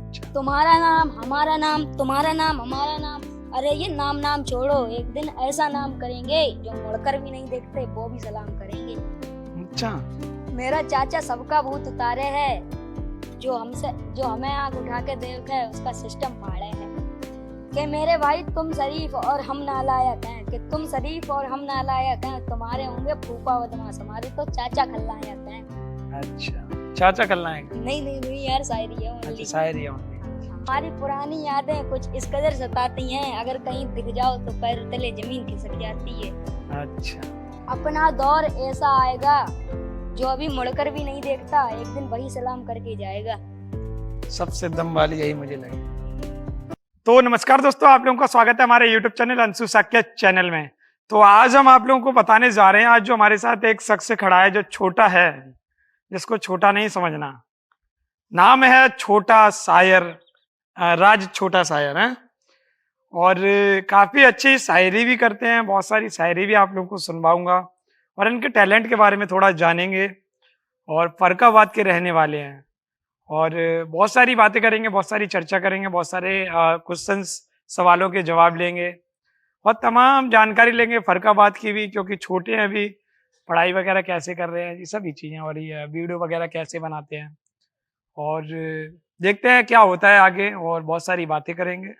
अच्छा। तुम्हारा नाम हमारा नाम, तुम्हारा नाम हमारा नाम। अरे ये नाम नाम छोड़ो, एक दिन ऐसा नाम करेंगे जो मुड़कर भी नहीं देखते वो भी सलाम करेंगे। अच्छा। मेरा चाचा सबका भूत उतारे है, जो हमें आंख उठा के देखे उसका सिस्टम फाड़े है। कि मेरे भाई तुम शरीफ और हम नालायक हैं, कि तुम शरीफ और हम नालायक हैं। तुम्हारे होंगे फूफा बदमाश, हमारे तो चाचा खलनायक हैं। अच्छा, चाचा खलनायक। नहीं यार, शायरी है अच्छा, ओनली। शायरी है only। हमारी पुरानी यादें कुछ इस कदर सताती हैं, अगर कहीं दिख जाओ तो पैर तले जमीन खिसक जाती है। अच्छा। अपना दौर ऐसा आएगा जो अभी मुड़कर भी नहीं देखता, एक दिन वही सलाम करके जाएगा। सबसे दम वाली यही मुझे लगी। तो नमस्कार दोस्तों, आप लोगों का स्वागत है हमारे YouTube channel Anshu Shakya channel में। तो आज हम आप लोगों को बताने जा रहे हैं, आज जो हमारे साथ एक शख्स खड़ा है जो छोटा है, जिसको छोटा नहीं समझना। नाम है छोटा शायर, राज छोटा शायर है। और काफी अच्छी शायरी भी करते हैं, बहुत सारी शायरी भी आप लोगों को सुनवाऊंगा और इनके टैलेंट के बारे में थोड़ा जानेंगे। और फरकाबाद के रहने वाले हैं और बहुत सारी बातें करेंगे, बहुत सारी चर्चा करेंगे, बहुत सारे क्वेश्चंस सवालों के जवाब लेंगे और तमाम जानकारी लेंगे फरकाबाद की भी, क्योंकि छोटे हैं अभी, पढ़ाई वगैरह कैसे कर रहे हैं, ये सभी चीज़ें, और ये वीडियो वगैरह कैसे बनाते हैं। और देखते हैं क्या होता है आगे, और बहुत सारी बातें करेंगे।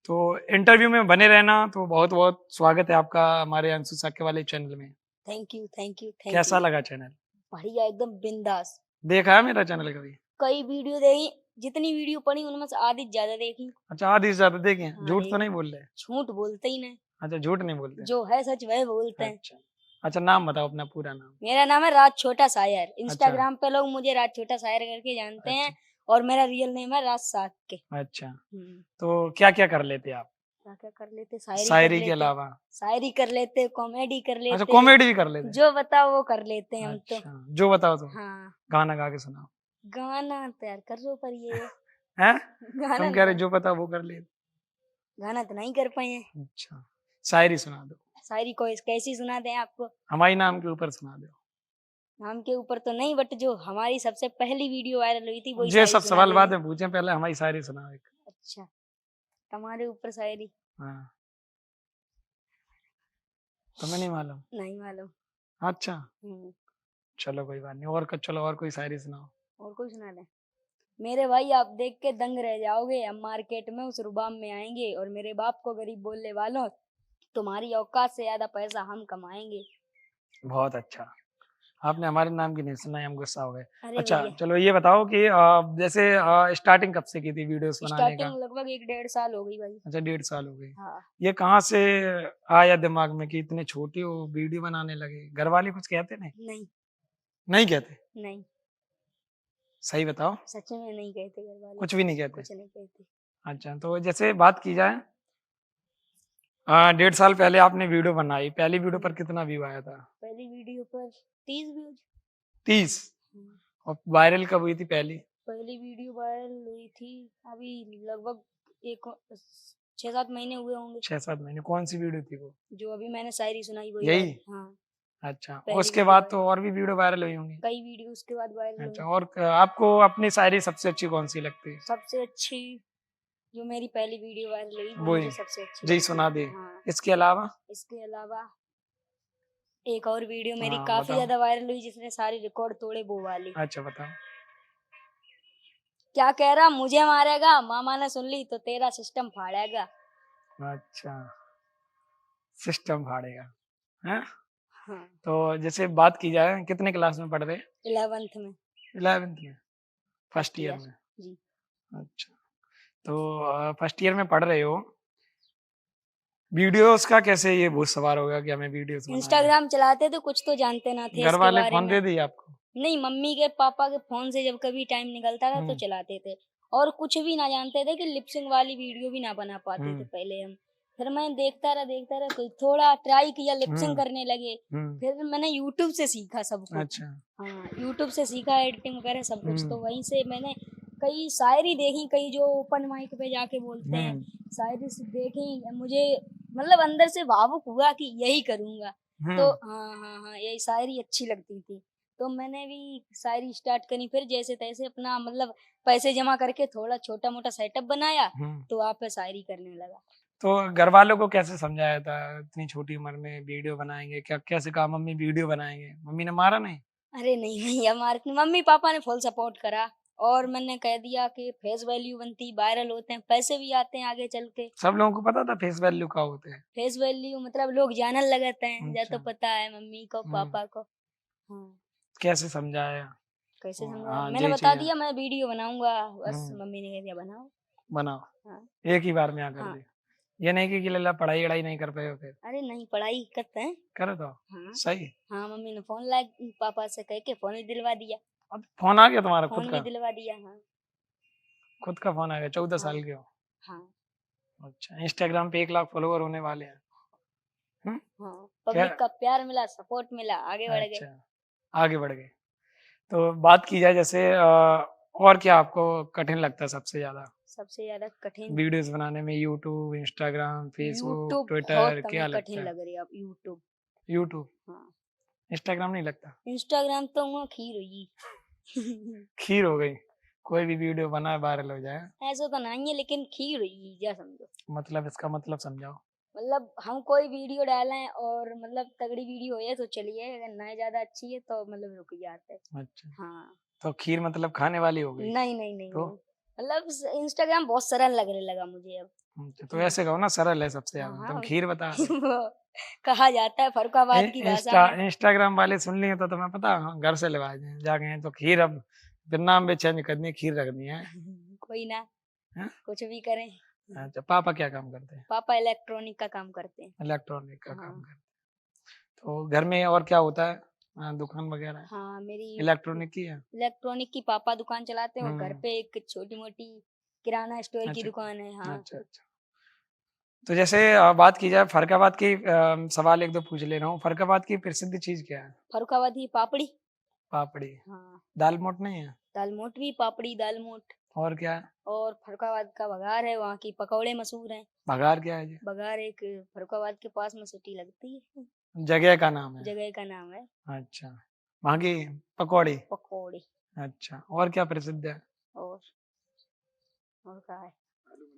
तो इंटरव्यू में बने रहना। तो बहुत बहुत स्वागत है आपका हमारे अंशु साक्य वाले चैनल में। Thank you. कैसा लगा चैनल? बढ़िया, एकदम बिंदास। देखा है मेरा चैनल कभी? कई वीडियो देखी, जितनी वीडियो पड़ी उनमें से आधी ज्यादा देखी। अच्छा, आधी से ज्यादा देखे? हाँ, झूठ तो नहीं बोल रहे? झूठ बोलते ही नहीं, अच्छा, झूठ नहीं बोलते। जो है सच वह बोलते हैं। अच्छा। अच्छा, नाम बताओ अपना पूरा नाम। मेरा नाम है राज छोटा शायर। इंस्टाग्राम पे लोग मुझे राज छोटा शायर करके जानते हैं, और मेरा रियल नेम है राज साक्य। अच्छा, तो क्या क्या कर लेते आप? क्या कर लेते? शायरी के अलावा? शायरी कर लेते, कॉमेडी कर लेते। अच्छा, कॉमेडी भी कर लेते? जो बताओ वो कर लेते हैं हम तो। अच्छा, जो बताओ तुम। हाँ, गाना गा के सुनाओ। गाना तैयार कर लो पर ये हैं? गाना तुम कह रहे जो बताओ वो कर ले। गाना तो नहीं कर पाए। अच्छा, शायरी सुना दो। शायरी को कैसी सुना दें आपको? हमारी नाम के ऊपर सुना दो। नाम के ऊपर तो नहीं, बट जो हमारी सबसे पहली वीडियो वायरल हुई थी वही ये शायरी सब सुना सवाल देंगे। बाद में पूछें, पहले हमारी शायरी सुनाओ एक। अच्छा, तुम्हारे ऊपर शायरी? हाँ, तुम्हें नहीं मालूम? नहीं मालूम। अच्छा, चलो कोई बात नहीं। और चलो और कोई शायरी सुनाओ। और कोई सुना दे? मेरे भाई आप देख के दंग रह जाओगे, हम मार्केट में उस रुबाब में आएंगे, और मेरे बाप को गरीब बोलने वालों, तुम्हारी औकात से ज्यादा पैसा हम कमाएंगे। बहुत अच्छा। आपने हमारे नाम की नहीं सुना, हम गुस्सा हो गए। अरे अच्छा भैया, चलो ये बताओ कि जैसे स्टार्टिंग कब से की थी वीडियोस बनाने का? स्टार्टिंग लगभग 1-1.5 साल हो गई भाई। अच्छा, 1.5 साल हो गई। हाँ। ये कहाँ से आया दिमाग में कि इतने छोटे हो वीडियो बनाने लगे? घर वाले कुछ कहते नहीं? नहीं नहीं कहते? नहीं, सही बताओ। सच में नहीं कहते घर वाले, कुछ भी नहीं कहते? कुछ नहीं कहते। अच्छा, तो जैसे बात की जाए, 1.5 साल पहले आपने वीडियो बनाई, पहली वीडियो पर कितना व्यू आया था? पहली वीडियो पर 30 व्यूज। 30? और वायरल कब हुई थी पहली? पहली वीडियो वायरल हुई थी अभी लगभग 6-7 महीने हुए होंगे। 6-7 महीने? कौन सी वीडियो थी वो? जो अभी मैंने शायरी सुनाई वही यही? हाँ। अच्छा, पहली उसके वीडियो बाद तो और भी वीडियो वायरल हुई होंगी? कई वीडियो उसके बाद वायरल अच्छा, हुई। और आपको अपनी शायरी सबसे अच्छी कौन सी लगती है? सबसे अच्छी जो मेरी पहली वीडियो वायरल हुई वो मुझे सबसे अच्छी जी लगती सुना है। दे। हाँ। इसके अलावा? इसके अलावा एक और वीडियो मेरी हाँ, काफी बताओ। ज्यादा वायरल हुई, जिसने सारी रिकॉर्ड तोड़े, वो वाली। अच्छा, बताओ। क्या कह रहा मुझे मारेगा, मामा ने सुन ली तो तेरा सिस्टम फाड़ेगा। अच्छा, सिस्टम फाड़ेगा है? हाँ। तो जैसे बात की जाए, कितने क्लास में पढ़ रहे? 11th में। 11th में? फर्स्ट ईयर में? जी। अच्छा, तो फर्स्ट ईयर में पढ़ रहे हो, वीडियोस का कैसे ये भूत सवार होगा कि हमें वीडियोस बनाना है? इंस्टाग्राम चलाते थे, कुछ तो जानते ना थे घर इसके वाले बारे फोन में। दे दिए आपको? नहीं, मम्मी के पापा के फोन से जब कभी टाइम निकलता था तो चलाते थे, और कुछ भी ना जानते थे कि लिपसिंग वाली वीडियो भी ना बना पाते थे पहले हम। फिर मैं देखता रहा, कोई थोड़ा ट्राई किया, लिपसिंग करने लगे। फिर मैंने यूट्यूब से सीखा सब कुछ। अच्छा। हाँ, यूट्यूब से सीखा एडिटिंग वगैरह सब कुछ। तो वहीं से मैंने कई शायरी देखी, कई जो ओपन माइक पे जाके बोलते हैं, शायरी देखी। मुझे मतलब अंदर से भावुक हुआ कि यही करूंगा। तो हाँ, यही शायरी अच्छी लगती थी। तो मैंने भी शायरी स्टार्ट करी, फिर जैसे तैसे अपना मतलब पैसे जमा करके थोड़ा छोटा मोटा सेटअप बनाया, तो वहाँ पे शायरी करने लगा। तो घर वालों को कैसे समझाया था इतनी छोटी उम्र में वीडियो बनाएंगे, क्या कैसे कहा मम्मी वीडियो बनाएंगे, मम्मी ने मारा नहीं? अरे नहीं भैया, हमारे मम्मी पापा ने फुल सपोर्ट करा, और मैंने कह दिया कि फेस वैल्यू बनती, वायरल होते हैं, पैसे भी आते हैं आगे चल के। सब लोगों को पता था फेस वैल्यू क्या होते हैं? फेस वैल्यू मतलब लोग जानने लगते हैं, या तो अच्छा। पता है मम्मी को पापा को। हाँ, कैसे समझाया? कैसे समझा, हाँ मैंने यही बता चाहिए। दिया मैं वीडियो बनाऊंगा, बस मम्मी ने कह दिया बनाओ। बनाओ, हाँ एक ही बार में आ कर हाँ। दे। ये नहीं कि लल्ला पढ़ाई वढ़ाई नहीं कर पाए हो फिर? अरे नहीं, पढ़ाई करते हैं। करे तो हाँ सही। हाँ, मम्मी ने फोन ला पापा से कह के फोन भी दिलवा दिया। अब फोन आ गया तुम्हारा खुद फोन भी का? दिलवा दिया। हाँ खुद का फोन आ गया, 14 हाँ साल के हो? हाँ अच्छा, इंस्टाग्राम पे 1 लाख फॉलोवर होने वाले हैं। हम्म? हाँ। क्या? पब्लिक का प्यार मिला, सपोर्ट मिला, आगे बढ़ गए। अच्छा, आगे बढ़ गए। तो बात की जाए जैसे और क्या आपको कठिन लगता है सबसे ज्यादा सबसे ज्यादा कठिन वीडियोस बनाने में? YouTube, Instagram, Facebook, YouTube Twitter, बहुत हमें क्या लगता कठिन है? लग रही है अब, यूट्यूब। यूट्यूब, हाँ, इंस्टाग्राम नहीं लगता? इंस्टाग्राम तो वहाँ खीर हुई। खीर हो गई, कोई भी वीडियो बनाए वायरल हो जाए। ऐसा तो नहीं है, लेकिन खीर हुई जा समझो। मतलब इसका मतलब समझाओ। मतलब हम कोई वीडियो डालें और मतलब तगड़ी वीडियो है तो चलिए, अगर नहीं ज्यादा अच्छी है तो मतलब रुक जाते हैं। अच्छा, हाँ, तो खीर मतलब खाने वाली हो गई? नहीं नहीं नहीं तो नहीं, मतलब इंस्टाग्राम बहुत सरल लगने लगा मुझे अब। अच्छा, तो ऐसे कहो ना, सरल है सबसे हाँ ज्यादा, तुम हाँ। खीर बता रहे हो। वो कहा जाता है फरुखाबाद की भाषा में। इंस्टाग्राम वाले सुन लिए तो तुम्हें पता, हाँ, घर से लगा जाए जा गए हैं तो खीर, अब फिर नाम भी चेंज करनी है, खीर रखनी है। कोई ना, हैं? कुछ भी करें। अच्छा, पापा क्या काम करते हैं? पापा इलेक्ट्रॉनिक का काम करते हैं। इलेक्ट्रॉनिक का काम हाँ करते हैं। तो घर में और क्या होता है? दुकान वगैरह है? हाँ, मेरी इलेक्ट्रॉनिक की है? इलेक्ट्रॉनिक की पापा दुकान चलाते हैं, और घर हम्म। पे एक छोटी मोटी किराना स्टोर की अच्छा दुकान है। हाँ अच्छा अच्छा। तो जैसे बात की जाए फरुखाबाद की, सवाल एक दो पूछ ले रहा हूँ, फरुखाबाद की प्रसिद्ध चीज क्या है? फरुखाबाद की पापड़ी। पापड़ी। हाँ, दाल मोट नहीं है? दाल मोट भी, पापड़ी दाल मोट। और क्या है? और फरुखाबाद का बघार है, वहाँ की पकौड़े मशहूर हैं। भगार क्या है जी? बघार एक फरुखाबाद के पास में सिटी लगती है, जगह का नाम है? जगह का नाम है। अच्छा, वहाँ की पकौड़ी। पकौड़े। अच्छा, और क्या प्रसिद्ध है? और और क्या है?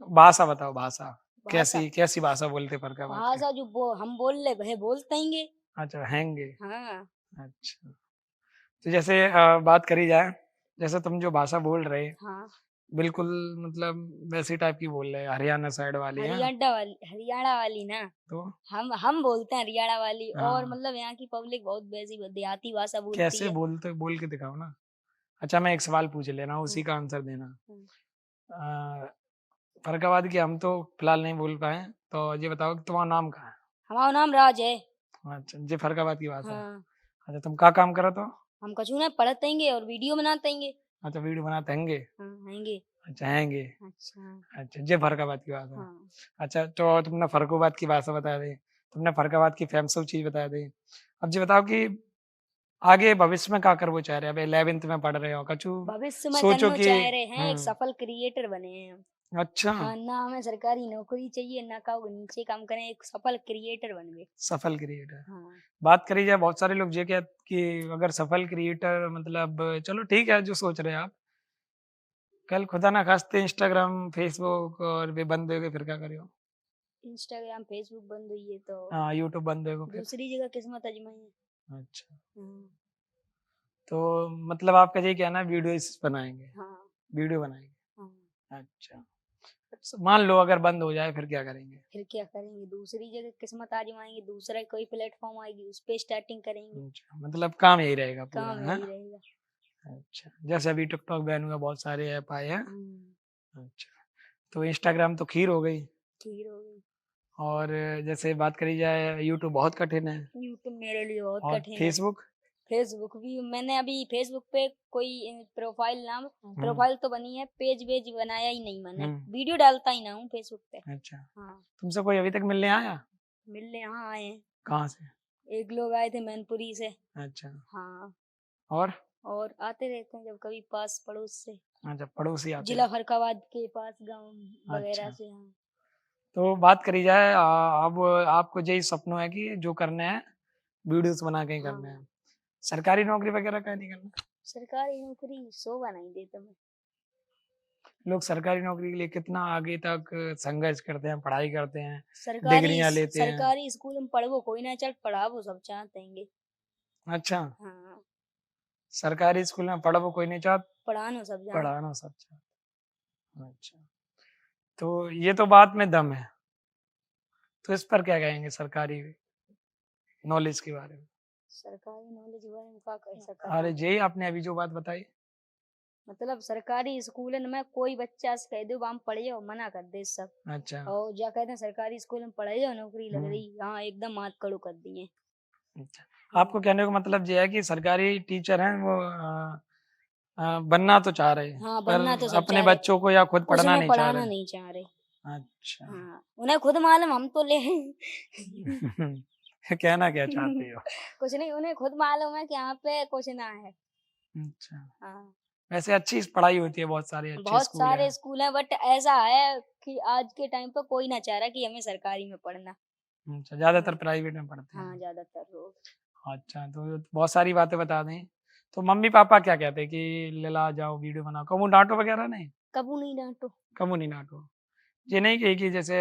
भाषा बताओ, भाषा भाषा। कैसी कैसी भाषा बोलते फरुखाबाद के? भाषा जो हम बोल ले वह बोलते हैं। अच्छा, हैंगे। हाँ अच्छा, तो जैसे बात करी जाए, जैसे तुम जो भाषा बोल रहे, हाँ। बिल्कुल मतलब वैसी टाइप की बोल रहे, हरियाणा साइड वाली है? हरियाणा वाली ना। तो हम बोलते हैं हरियाणा वाली, और हाँ, मतलब यहाँ की पब्लिक बहुत वैसी देहाती भाषा बोलती कैसे है। बोलते, बोल के दिखाओ ना। अच्छा, मैं एक सवाल पूछ ले रहा हूँ, हम्म, उसी का आंसर देना। हम्म। अ, फरुखाबाद की हम तो फिलहाल नहीं बोल पाए, तो ये बताओ कि तुम्हारा नाम कहाँ हमारा नाम राज है। है? अच्छा, ये फरुखाबाद की भाषा है। हाँ, अच्छा, तुम क्या काम करो तो? हम कछु ना पढ़ते हैं और वीडियो बनाते हैं। अच्छा, वीडियो बनाते हैंगे? हाँ आएंगे। अच्छा, हैंगे। अच्छा। अच्छा, ये फरुखाबाद की भाषा है। हाँ, अच्छा, तो तुमने फरुखाबाद की भाषा बता दी, तुमने फरुखाबाद की फेमस चीज बता दी। अब ये बताओ कि आगे भविष्य में क्या करना चाह रहे हो? अभी 11th में पढ़ रहे हो, कछु भविष्य में सोचो करना कि चाह रहे हैं, एक सफल क्रिएटर बने हैं हम। अच्छा, हाँ, ना हमें सरकारी नौकरी चाहिए, ना का नीचे काम करें, एक सफल क्रिएटर बन गए। सफल क्रिएटर। हाँ बात करी जाए, बहुत सारे लोग ये क्या कि अगर सफल क्रिएटर मतलब, चलो ठीक है जो सोच रहे हैं आप, कल खुदा ना खास्ते इंस्टाग्राम, फेसबुक और वे बंद हो गए, फिर क्या करियो? इंस्टाग्राम फेसबुक बंद हुई है तो हाँ, यूट्यूब बंद हो गए फिर? दूसरी जगह किस्मत आजमाई है। अच्छा, हाँ तो मतलब आपका ये कहना है वीडियोस बनाएंगे, हाँ वीडियो बनाएंगे। हाँ। अच्छा, मान लो अगर बंद हो जाए फिर क्या करेंगे? फिर क्या करेंगे, दूसरी जगह किस्मत आजमाएंगे, दूसरा कोई प्लेटफॉर्म आएगी उस पे स्टार्टिंग करेंगे। अच्छा, मतलब काम यही रहेगा पूरा, काम है? यही रहेगा। अच्छा, जैसे अभी टिकटॉक बैन हुआ, बहुत सारे ऐप आए हैं। हम्म, अच्छा, तो इंस्टाग्राम तो खीर हो गई, ठीक हो गई। और जैसे बात करी जाए यूट्यूब बहुत कठिन है, यूट्यूब मेरे लिए बहुत और कठिन है। फेसबुक? फेसबुक भी मैंने अभी फेसबुक पे कोई प्रोफाइल नाम, हम्म। प्रोफाइल तो बनी है, पेज वेज बनाया ही नहीं मैंने, हम्म। वीडियो डालता ही ना हूँ फेसबुक पे। अच्छा, हाँ, तुमसे कोई अभी तक मिलने आया? मिलने यहाँ आए हैं। कहाँ से? एक लोग आए थे मैनपुरी से। अच्छा, हाँ, और? और आते रहते हैं जब कभी पास पड़ोस से, अच्छा, पड़ोसी आते जिला हैं। फरुखाबाद के पास गांव वगैरह अच्छा, से। हाँ तो बात करी जाए, अब आपको यही सपनों है कि जो करना है वीडियोस बना के ही करना हाँ है, सरकारी नौकरी वगैरह का नहीं करना? सरकारी नौकरी शोभा नहीं देता मैं। लोग सरकारी नौकरी के लिए कितना आगे तक संघर्ष करते हैं, पढ़ाई करते हैं, सरकारी डिग्रियां लेते हैं। सरकारी स्कूल में पढ़वो कोई ना चल पढ़ावो सब चाहते हैं। अच्छा, हाँ सरकारी स्कूल में पढ़ो कोई नहीं चाहता, पढ़ानो सब जान। पढ़ाना सब चाहता। अच्छा, तो ये तो बात में दम है। तो इस पर क्या कहेंगे सरकारी नॉलेज के बारे में? सरकारी नॉलेज के बारे में क्या कह सकता अरे हूँ? जी, आपने अभी जो बात बताई। मतलब सरकारी स्कूल में कोई बच्चा से कह दो हम पढ़े हो मना कर दे सब। अच्छा, और जा कहते हैं सरकारी स्कूल में पढ़े हो नौकरी लग रही, हाँ एकदम हाथ कड़ो कर दिए। अच्छा। आपको कहने का मतलब ये है कि सरकारी टीचर हैं वो बनना तो चाह रहे हैं, हाँ पर बनना तो सब अपने चाह रहे, बच्चों को या खुद पढ़ना उसमें नहीं चाह पढ़ाना रहे। नहीं चाह रहे। अच्छा। हाँ उन्हें खुद मालूम हम तो ले कहना क्या चाहते हो? कुछ नहीं, उन्हें खुद मालूम है कि यहाँ पे कुछ ना है। अच्छा, हाँ वैसे अच्छी पढ़ाई होती है, बहुत सारे अच्छे बहुत स्कूल सारे हैं। स्कूल हैं बट ऐसा है कि आज के टाइम पे कोई ना चाह रहा कि हमें सरकारी में पढ़ना। अच्छा, ज्यादातर हाँ प्राइवेट में पढ़ते हाँ हैं। ज्यादातर लोग। अच्छा, तो बहुत सारी बातें बता दें। तो मम्मी पापा क्या कहते हैं कि ले ला जाओ वीडियो बनाओ, कबू डांटो वगैरह नहीं? कबू नहीं डांटो। कबू नहीं डांटो। ये नहीं कही कि जैसे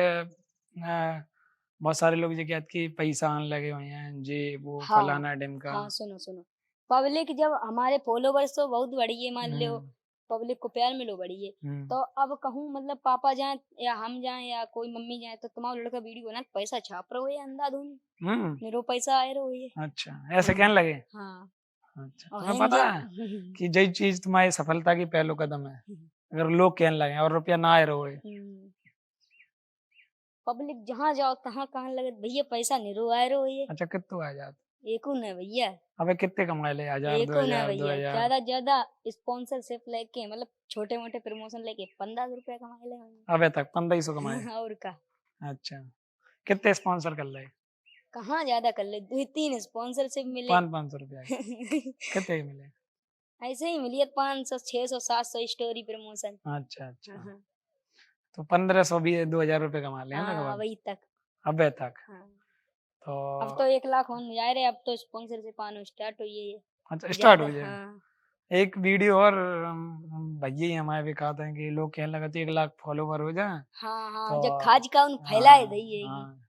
बहुत सारे लोग ये कहते कि पैसा आने लगे हुए हैं जी, वो हाँ फलाना ढिमका। हाँ सुनो सुनो, पब्लिक जब हमारे फॉलोवर्स तो बहुत बड़ी है मान लो, हम्म, पब्लिक को प्यार मिलो बड़ी है। हम्म, तो अब कहूँ मतलब पापा जाए या हम जाए या कोई मम्मी जाए तो तुम्हारा लड़का वीडियो बना पैसा छाप रहे हो ये अंधाधुन हम्म। निरो पैसा आए रहो ये। अच्छा, ऐसे हाँ कहने लगे? हाँ अच्छा, और तुम्हें हिंदी पता है कि यही चीज तुम्हारी सफलता की पहलो कदम है, अगर लोग कहने लगे और रुपया ना आए रहो। पब्लिक जहाँ जाओ तहाँ कहने लगे भैया पैसा निरो आए रहो ये। अच्छा, कितने आ जाते? एको न भैया, अबे कितने कमाए ले, 1000 एको न 2000 भैया, 2000? ज्यादा ज्यादा स्पॉन्सरशिप लेके मतलब छोटे मोटे प्रमोशन लेके 15 रुपए कमाए ले अबे तक 1500 कमाए? और का अच्छा, कितने स्पॉन्सर कर ले? कहाँ ज्यादा कर ले, 2-3 स्पॉन्सरशिप मिले। 500 रुपया कितने मिले? ऐसे ही मिली है 500 600 700 स्टोरी प्रमोशन। अच्छा अच्छा, तो 1500 भी 2000 रुपये कमा ले हाँ लगभग वही तक। अबे तक। हाँ तो अब तो 1 लाख होने जा रहे, अब तो स्पॉन्सरशिप आना स्टार्ट हुई है। अच्छा, स्टार्ट हो जाए। हाँ एक वीडियो और भैया ही हमारे भी कहते हैं कि लोग कहने लगे थे 1 लाख फॉलोवर हो जाए हाँ हाँ तो जब खाज का उन फैलाए दही हाँ, है।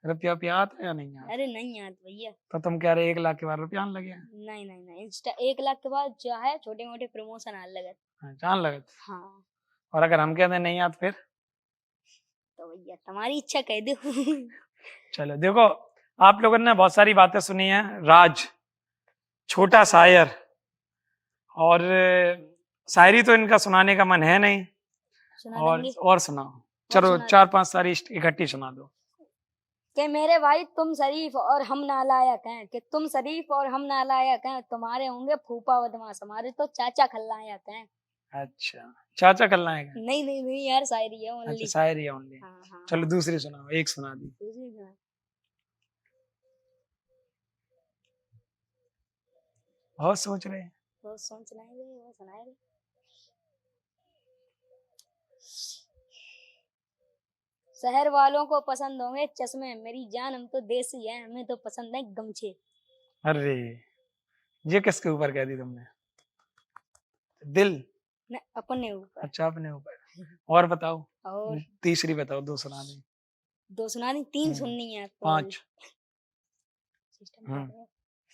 रुपया आता है या नहीं आता? अरे नहीं यार भैया, तो तुम कह रहे 1 लाख के बाद रुपया आने लगे? नहीं नहीं नहीं इंस्टा 1 लाख के बाद जो है छोटे मोटे प्रमोशन आने लगे। आने लगे? हाँ और अगर हम कहते नहीं आते फिर? तो भैया तुम्हारी इच्छा कह दो। चलो देखो, आप लोगों ने बहुत सारी बातें सुनी है। राज छोटा शायर, और शायरी तो इनका सुनाने का मन है नहीं, सुना और देंगे सुनाओ। चलो सुना 4-5 सारी इकट्ठी सुना दो। कि मेरे भाई तुम शरीफ और हम नालायक हैं, कि तुम शरीफ और हम नालायक हैं, तुम्हारे होंगे फूफा बदमाश हमारे तो चाचा खलनायक हैं। अच्छा, चाचा कल्ला है क्या? नहीं नहीं नहीं यार शायरी है अच्छा, ओनली। शायरी है ओनली। हाँ हाँ चलो दूसरी सुनाओ, एक सुना दी। दूसरी सुना। बहुत सोच रहे हैं। वो सुनाएंगे वो सुनाएंगे। शहर वालों को पसंद होंगे चश्मे, मेरी जान हम तो देसी हैं, हमें तो पसंद है गमछे। अरे, ये किसके ऊपर कह दी तुमने? दिल? न अपने ऊपर। अच्छा, अपने ऊपर। और बताओ, और तीसरी बताओ, 2 सुना दी। 2 सुना दी, 3 सुननी है आपको। 5। सिस्टम कर रहे हो।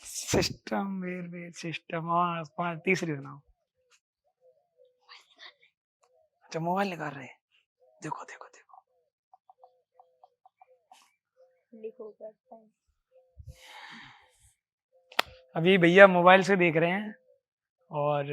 सिस्टम वेर सिस्टम, और 5 तीसरी सुनाओ। अच्छा, मोबाइल निकाल रहे हैं, देखो देखो देखो। लिखो करता है। अभी भैया मोबाइल से देख रहे हैं, और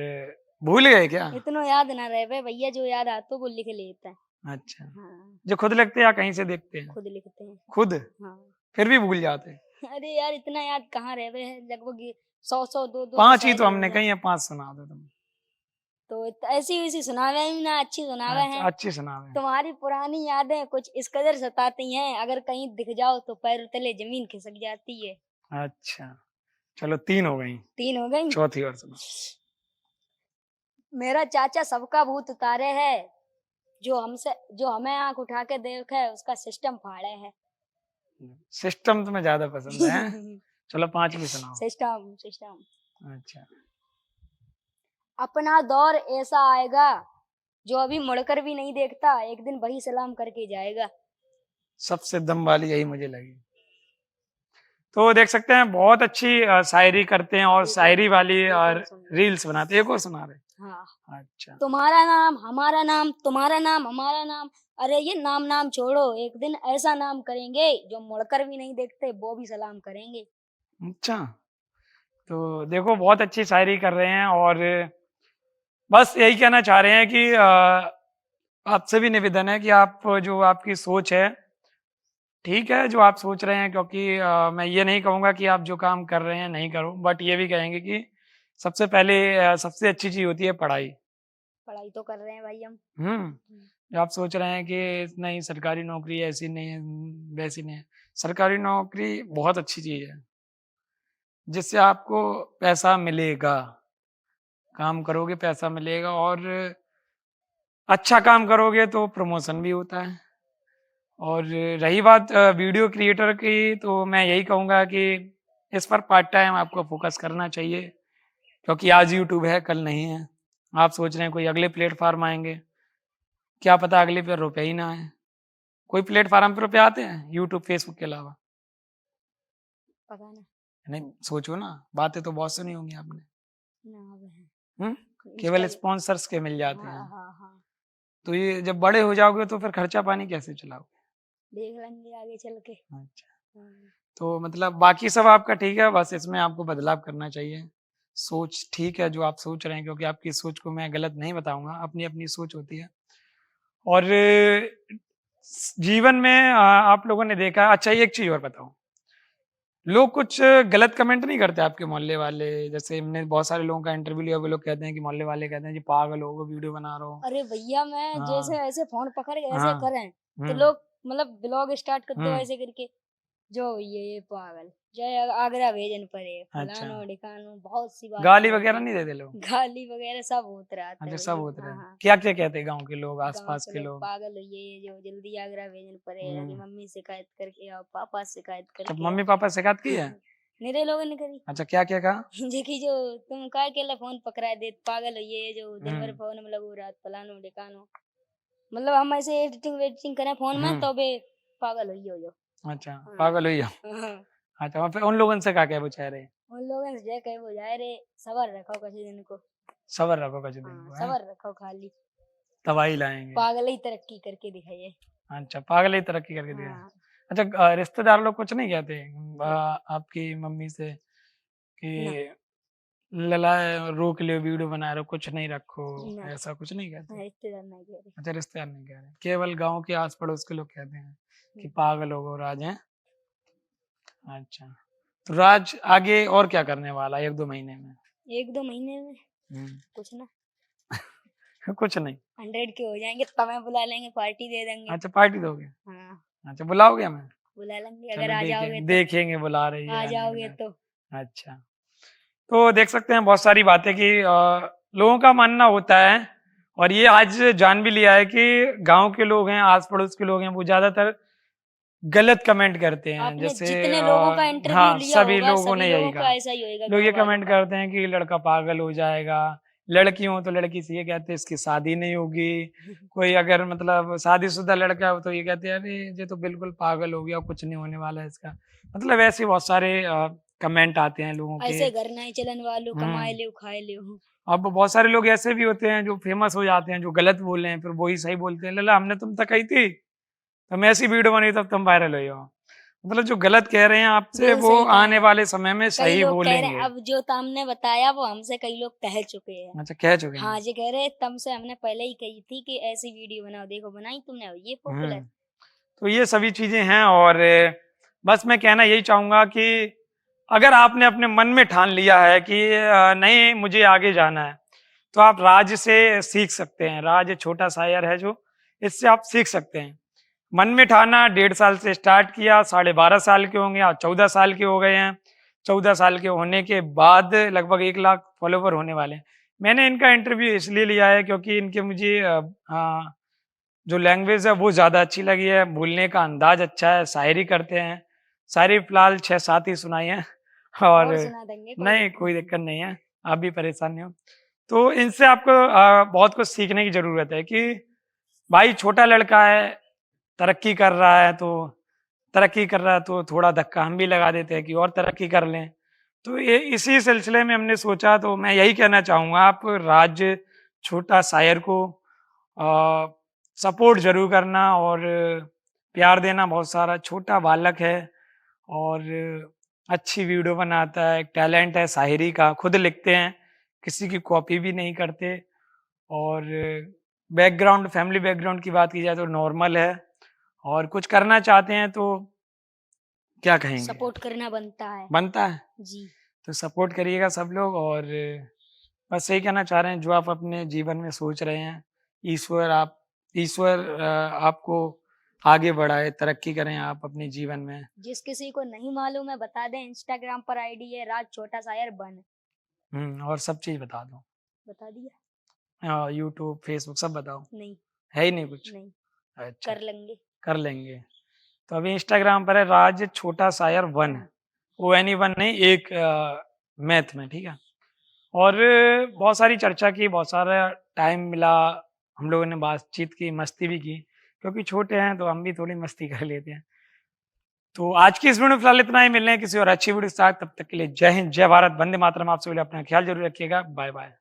भूल गए क्या? इतना याद ना रहे भाई, भैया जो याद आता है वो लिख लेता है। अच्छा, हाँ जो खुद लिखते हैं या कहीं से देखते हैं? खुद लिखते हैं। खुद? हाँ फिर भी भूल जाते हैं? अरे यार इतना याद कहाँ रहे हैं, लगभग 100 200 5 ही तो हमने कही है, 5 सुना दो तुम। तो ऐसी वैसी सुनावे ही ना, अच्छी सुनावे हैं। अच्छी सुना दे। तुम्हारी पुरानी यादें कुछ इस कदर सताती हैं, अगर कहीं दिख जाओ तो पैर तले जमीन खिसक जाती है। अच्छा, चलो 3 हो गई, 3 हो गई। चौथी और सुनो। मेरा चाचा सबका भूत उतारे है, जो हमें आंख उठा के देखे उसका सिस्टम फाड़े है। सिस्टम तुम्हें ज्यादा पसंद है? चलो 5 भी सुनाओ। System system. अच्छा। अपना दौर ऐसा आएगा जो अभी मुड़कर भी नहीं देखता, एक दिन वही सलाम करके जाएगा। सबसे दम वाली यही मुझे लगी। तो देख सकते हैं बहुत अच्छी शायरी करते हैं और शायरी वाली और रील्स बनाते हैं। एक और सुना रहे। हाँ। अच्छा। तुम्हारा नाम हमारा नाम, तुम्हारा नाम हमारा नाम, अरे ये नाम नाम छोड़ो, एक दिन ऐसा नाम करेंगे जो मुड़कर भी नहीं देखते वो भी सलाम करेंगे। अच्छा, तो देखो बहुत अच्छी शायरी कर रहे हैं और बस यही कहना चाह रहे हैं कि आपसे भी निवेदन है कि आप जो आपकी सोच है ठीक है जो आप सोच रहे हैं, क्योंकि मैं ये नहीं कहूँगा कि आप जो काम कर रहे हैं नहीं करो, बट ये भी कहेंगे कि सबसे पहले सबसे अच्छी चीज़ होती है पढ़ाई। पढ़ाई तो कर रहे हैं भाई हम। जो आप सोच रहे हैं कि नहीं सरकारी नौकरी ऐसी नहीं है वैसी नहीं है, सरकारी नौकरी बहुत अच्छी चीज़ है जिससे आपको पैसा मिलेगा। काम करोगे पैसा मिलेगा और अच्छा काम करोगे तो प्रमोशन भी होता है। और रही बात वीडियो क्रिएटर की, तो मैं यही कहूँगा कि इस पर पार्ट टाइम आपको फोकस करना चाहिए, क्योंकि आज यूट्यूब है कल नहीं है। आप सोच रहे हैं कोई अगले प्लेटफार्म आएंगे, क्या पता अगले पे रुपए ही ना आए। कोई प्लेटफार्म पे रुपए आते हैं यूट्यूब फेसबुक के अलावा? पता नहीं। नहीं सोचो ना, बातें तो बहुत सुनी होंगी आपने। ना अब है। केवल स्पॉन्सर्स के मिल जाते हैं। हाँ। तो ये जब बड़े हो जाओगे तो फिर खर्चा पानी कैसे चलाओगे? देख लेंगे आगे चल के। अच्छा, तो मतलब बाकी सब आपका ठीक है, बस इसमें आपको बदलाव करना चाहिए। सोच ठीक है जो आप सोच रहे हैं, क्योंकि आपकी सोच को मैं गलत नहीं बताऊँगा, अपनी-अपनी सोच होती है। और जीवन में आप लोगों ने देखा अच्छा एक चीज़ और बताऊँ, लोग कुछ गलत कमेंट नहीं करते आपके मोहल्ले वाले? जैसे हमने बहुत सारे लोगों का इंटरव्यू लिया, वो लोग कहते हैं कि मोहल्ले वाले कहते हैं जी पागल हो, वो वीडियो बना रहे हो। अरे भैया मैं हाँ। जैसे ऐसे फोन पकड़ के ऐसे हाँ। करें तो हुँ। लोग मतलब ब्लॉग स्टार्ट करते हो हुँ। ऐसे करके, जो ये पागल जय आगरा भेजन परे अच्छा। फलानो ढिकानो, बहुत सी बात गाली वगैरह नहीं देते लोग? गाली वगैरह सब होता रहता अच्छा है सब भैया। होते रहे। हाँ। क्या-क्या कहते हैं गाँव के लोग, गाँव आस-पास के लोग? पागल हो ये जो जल्दी आगरा भेजन परे, अरे हुँ। मम्मी शिकायत करके आओ, पापा शिकायत अच्छा करके आओ। मम्मी-पापा से शिकायत की है? मेरे लोगों ने करी अच्छा क्या-क्या कहा? जे कि जो तुम काय के फोन पकड़ा दे, पागल हो ये जो दिन भर हुँ। फोन में लगो रात फलानो ढिकानो, मतलब हम ऐसे एडिटिंग वेडिटिंग करें फोन में हुँ। तो बे पागल हो ये हो जो। अच्छा, हाँ। पागल हुई हो? हाँ। अच्छा और फिर उन लोगों से क्या कहे बेचारे? उन लोगों से जे कहे वो जाए रे, सबर रखो किसी दिन को। सब्र रखो कुछ दिन हाँ, को हैं? सबर रखो खाली, तबाही लाएँगे। पागल ही तरक्की करके दिखाइए। अच्छा पागल ही तरक्की करके दिया। हाँ। अच्छा रिश्तेदार लोग कुछ नहीं कहते आपकी मम्मी से ना कि ललाए रोक लियो वीडियो बना रहे हो, कुछ नहीं रखो, ना ऐसा कुछ नहीं कहते? रिश्तेदार नहीं कह रहे। अच्छा रिश्तेदार नहीं कह रहे, केवल गाँव के आस-पड़ोस के लोग कहते हैं कि हम्म। पागल हो गए राज हैं? अच्छा, तो राज आगे और क्या करने वाला है 1-2 महीने में? 1-2 महीने में हुँ। कुछ ना, कुछ नहीं। 100 के हो जाएंगे तुम्हें बुला लेंगे, पार्टी दे देंगे। अच्छा पार्टी दोगे? हाँ, अच्छा बुलाओगे हमें? बुला लेंगे अगर चलो आ जाओगे तो। देखेंगे बुला रही है आ या नहीं जाओगे बुला तो। अच्छा, तो देख सकते हैं बहुत सारी बातें कि लोगों का मानना होता है और ये आज जान भी लिया है कि गाँव के लोग हैं, आस-पड़ोस के लोग हैं, वो ज़्यादातर गलत कमेंट करते हैं। आपने जैसे जितने लोगों का इंटरव्यू हाँ, लिया सभी होगा, लोगों ने सभी यही लोगों का कहा। ऐसा ही होएगा लोग ये गाँव वालों कमेंट का। करते हैं कि लड़का पागल हो जाएगा, लड़की हो तो लड़की से ये कहते हैं इसकी शादी नहीं होगी, कोई अगर मतलब शादीशुदा लड़का हो तो ये कहते हैं अरे ये तो बिल्कुल पागल हो गया, कुछ नहीं होने वाला है इसका। मतलब ऐसे बहुत सारे कमेंट आते हैं लोगों के। ऐसे घर नहीं चलन वालों, कमाए हुँ। ले खाए ले। अब बहुत सारे लोग ऐसे भी होते हैं जो फेमस हो जाते हैं, जो गलत बोल रहे हैं, फिर वही सही बोलते हैं, लला हमने तुम तक कही थी, तुम ऐसी वीडियो बनी तब तुम वायरल हुई हो। मतलब जो गलत कह रहे हैं आपसे बिल्कुल वो सही कहा आने है। वाले समय में कई सही लोग कह रहे हैं, बोलेंगे। अब जो तुमने बताया वो हमसे कई लोग कह चुके हैं। अच्छा कह चुके हाँ हैं। जी, कह रहे तुमसे हमने पहले ही कही थी कि ऐसी वीडियो बनाओ, देखो बनाई तुमने, ये पॉपुलर। तो ये सभी चीजें हैं और बस मैं कहना यही चाहूंगा कि अगर आपने अपने मन में ठान लिया है कि नहीं मुझे आगे जाना है, तो आप राज से सीख सकते हैं। राज छोटा शायर है जो, इससे आप सीख सकते हैं। मन में ठाना 1.5 साल से स्टार्ट किया, 12.5 साल के होंगे, आज 14 साल के हो गए हैं। 14 साल के होने के बाद लगभग 1 लाख फॉलोवर होने वाले हैं। मैंने इनका इंटरव्यू इसलिए लिया है क्योंकि इनके मुझे जो लैंग्वेज है वो ज़्यादा अच्छी लगी है, बोलने का अंदाज अच्छा है, शायरी करते हैं। शायरी फिलहाल 6-7 ही सुनाई है, और सुना देंगे, कोई नहीं दिक्कत कोई नहीं। दिक्कत नहीं है, आप भी परेशान नहीं हो। तो इनसे आपको बहुत कुछ सीखने की ज़रूरत है कि भाई छोटा लड़का है, तरक्की कर रहा है तो थोड़ा धक्का हम भी लगा देते हैं कि और तरक्की कर लें। तो ये इसी सिलसिले में हमने सोचा, तो मैं यही कहना चाहूँगा आप राज छोटा शायर को सपोर्ट ज़रूर करना और प्यार देना। बहुत सारा छोटा बालक है और अच्छी वीडियो बनाता है, टैलेंट है शायरी का, खुद लिखते हैं, किसी की कॉपी भी नहीं करते। और बैकग्राउंड फैमिली बैकग्राउंड की बात की जाए तो नॉर्मल है और कुछ करना चाहते हैं तो क्या कहेंगे? सपोर्ट करना बनता है। बनता है। जी। तो सपोर्ट करिएगा सब लोग और बस यही कहना चाह रहे हैं जो आप अपने जीवन में सोच रहे हैं, ईश्वर आपको आगे बढ़ाए, तरक्की करें आप अपने जीवन में। जिस किसी को नहीं मालूम है बता दें, इंस्टाग्राम पर आईडी है राज छोटा शायर बन। और सब चीज़ बता दो। बता दिया? यूट्यूब, फेसबुक सब बताओ। नहीं। है ही नहीं कुछ? नहीं। अच्छा, कर लेंगे। कर लेंगे। तो अभी इंस्टाग्राम पर है राज छोटा शायर 1, ONE1 नहीं, एक मैथ में, ठीक है? और बहुत सारी चर्चा की, बहुत सारा टाइम मिला, हम लोगों ने बातचीत की, मस्ती भी की, क्योंकि छोटे हैं तो हम भी थोड़ी मस्ती कर लेते हैं। तो आज की इस वीडियो में फिलहाल इतना ही, मिलने हैं किसी और अच्छी वीडियो के साथ। तब तक के लिए जय हिंद, जय भारत, वंदे मातरम। आप सभी अपना ख्याल जरूर रखिएगा। Bye bye.